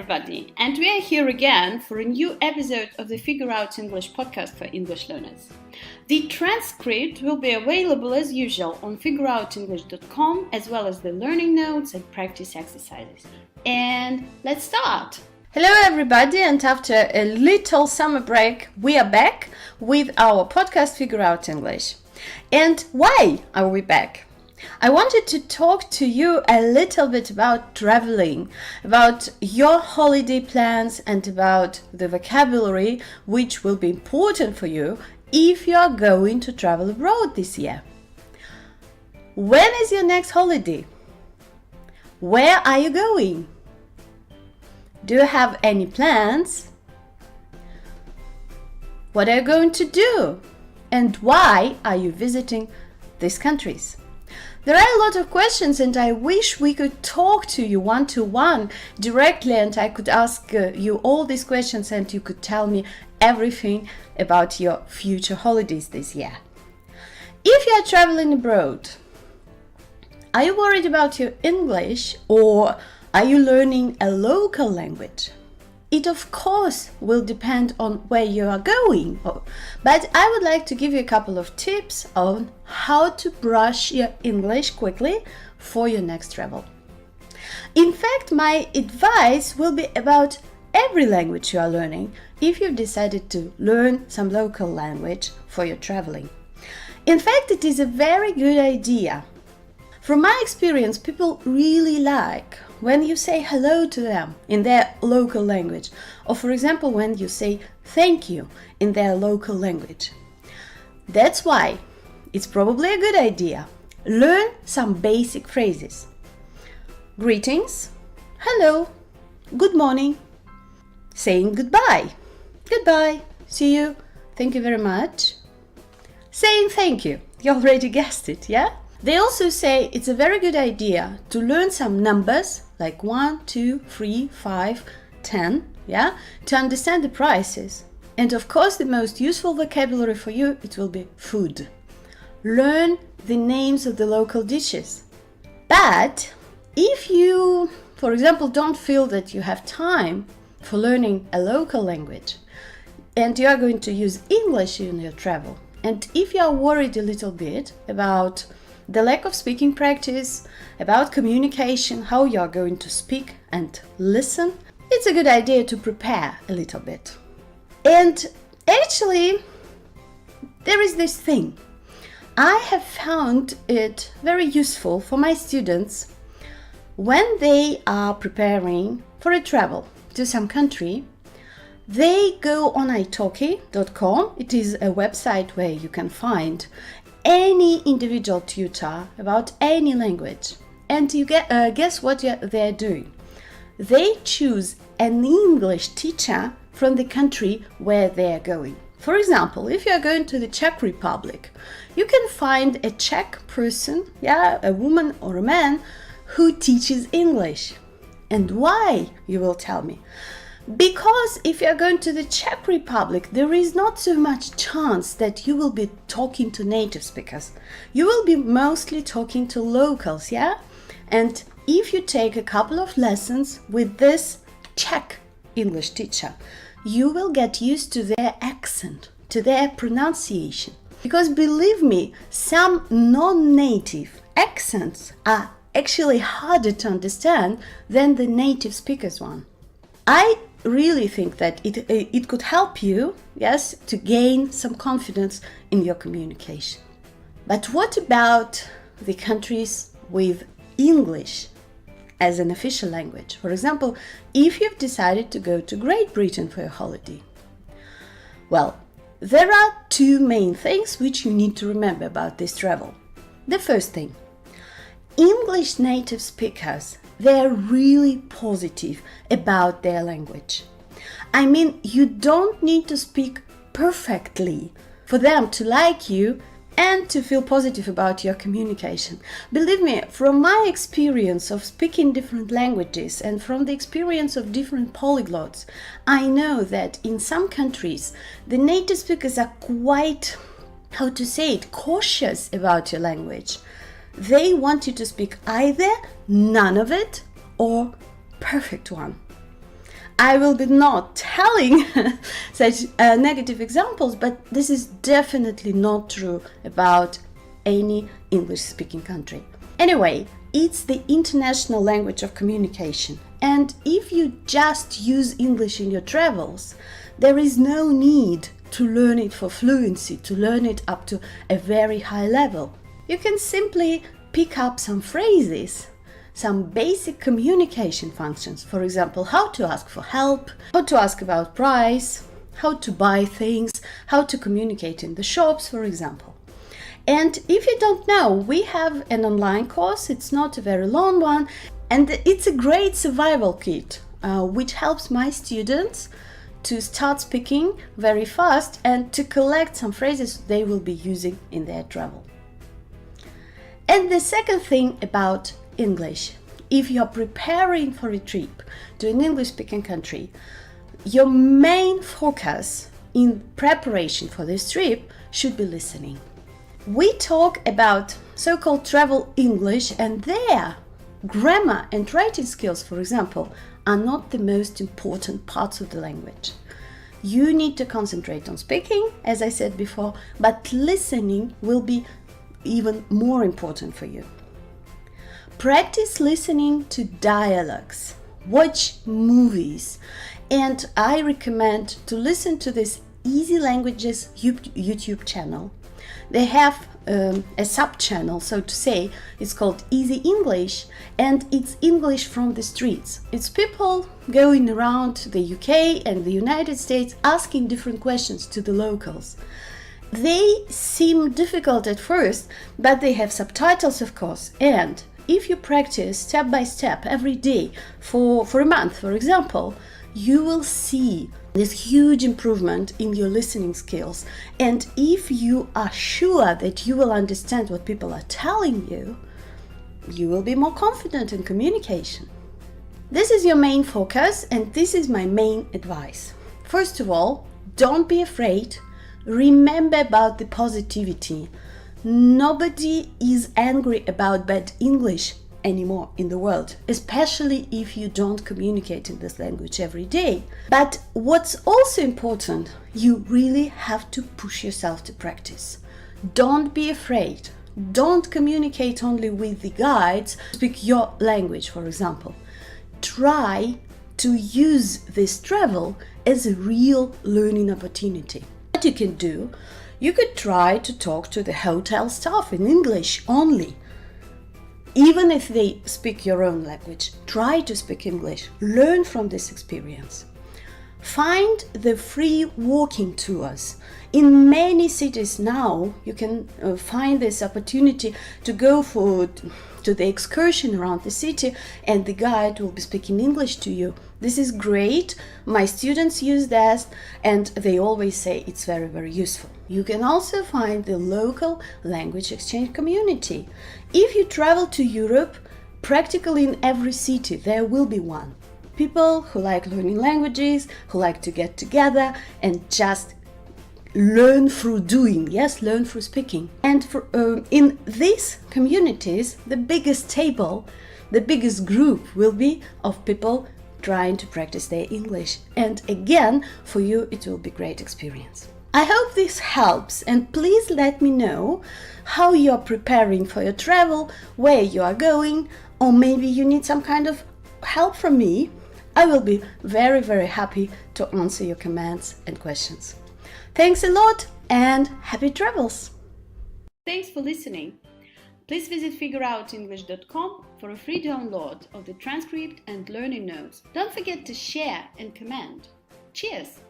everybody, and we are here again for a new episode of the Figure Out English podcast for English learners. The transcript will be available as usual on figureoutenglish.com, as well as the learning notes and practice exercises. And let's start! Hello everybody, and after a little summer break, we are back with our podcast Figure Out English. And why are we back? I wanted to talk to you a little bit about traveling, about your holiday plans, and about the vocabulary which will be important for you if you are going to travel abroad this year. When is your next holiday? Where are you going? Do you have any plans? What are you going to do? And why are you visiting these countries? There are a lot of questions, and I wish we could talk to you one-to-one directly, and I could ask you all these questions and you could tell me everything about your future holidays this year. If you are traveling abroad, are you worried about your English, or are you learning a local language? It of course will depend on where you are going, but I would like to give you a couple of tips on how to brush your English quickly for your next travel. In fact, my advice will be about every language you are learning if you've decided to learn some local language for your traveling. In fact, it is a very good idea. From my experience, people really like when you say hello to them in their local language, or for example, when you say thank you in their local language. That's why it's probably a good idea. Learn some basic phrases. Greetings, hello, good morning, saying goodbye, goodbye, see you, thank you very much, saying thank you. You already guessed it, yeah? They also say it's a very good idea to learn some numbers like 1, 2, 3, 5, 10, yeah, to understand the prices. And of course, the most useful vocabulary for you, it will be food. Learn the names of the local dishes. But if you, for example, don't feel that you have time for learning a local language and you are going to use English in your travel, and if you are worried a little bit about the lack of speaking practice, about communication, how you are going to speak and listen, it's a good idea to prepare a little bit. And actually, there is this thing. I have found it very useful for my students when they are preparing for a travel to some country. They go on italki.com. It is a website where you can find any individual tutor about any language, and you guess what they're doing? They choose an English teacher from the country where they're going. For example, if you're going to the Czech Republic, you can find a Czech person, a woman or a man, who teaches English. And why, you will tell me? Because if you're going to the Czech Republic, there is not so much chance that you will be talking to native speakers. You will be mostly talking to locals, yeah? And if you take a couple of lessons with this Czech English teacher, you will get used to their accent, to their pronunciation. Because believe me, some non-native accents are actually harder to understand than the native speakers one. I really think that it could help you, yes, to gain some confidence in your communication. But what about the countries with English as an official language? For example, if you've decided to go to Great Britain for a holiday. Well, there are two main things which you need to remember about this travel. The first thing, English native speakers, they're really positive about their language. I mean, you don't need to speak perfectly for them to like you and to feel positive about your communication. Believe me, from my experience of speaking different languages and from the experience of different polyglots, I know that in some countries, the native speakers are quite, cautious about your language. They want you to speak either none of it or perfect one. I will be not telling such negative examples, but this is definitely not true about any English-speaking country. Anyway, it's the international language of communication, and if you just use English in your travels, there is no need to learn it for fluency, to learn it up to a very high level. You can simply pick up some phrases, some basic communication functions, for example, how to ask for help, how to ask about price, how to buy things, how to communicate in the shops, for example. And if you don't know, we have an online course, it's not a very long one, and it's a great survival kit, which helps my students to start speaking very fast and to collect some phrases they will be using in their travel. And the second thing about English, if you're preparing for a trip to an English-speaking country, your main focus in preparation for this trip should be listening. We talk about so-called travel English, and their grammar and writing skills, for example, are not the most important parts of the language. You need to concentrate on speaking, as I said before, but listening will be even more important for you. Practice listening to dialogues, watch movies, and I recommend to listen to this Easy Languages YouTube channel. They have a sub-channel, so to say. It's called Easy English, and it's English from the streets. It's people going around the UK and the United States asking different questions to the locals. They seem difficult at first, but they have subtitles, of course, and if you practice step by step every day for a month, for example, you will see this huge improvement in your listening skills. And if you are sure that you will understand what people are telling you, you will be more confident in communication. This is your main focus, and this is my main advice. First of all, don't be afraid. Remember about the positivity. Nobody is angry about bad English anymore in the world, especially if you don't communicate in this language every day. But what's also important, you really have to push yourself to practice. Don't be afraid. Don't communicate only with the guides. Speak your language, for example. Try to use this travel as a real learning opportunity. What you can do, you could try to talk to the hotel staff in English only. Even if they speak your own language, try to speak English. Learn from this experience. Find the free walking tours. In many cities now, you can find this opportunity to go to the excursion around the city, and the guide will be speaking English to you. This is great. My students use that, and they always say it's very, very useful. You can also find the local language exchange community. If you travel to Europe, practically in every city there will be one. People who like learning languages, who like to get together and just learn through doing, yes, learn through speaking. And in these communities, the biggest table, the biggest group will be of people trying to practice their English. And again, for you, it will be a great experience. I hope this helps, and please let me know how you are preparing for your travel, where you are going, or maybe you need some kind of help from me. I will be very, very happy to answer your comments and questions. Thanks a lot, and happy travels! Thanks for listening. Please visit figureoutenglish.com for a free download of the transcript and learning notes. Don't forget to share and comment. Cheers!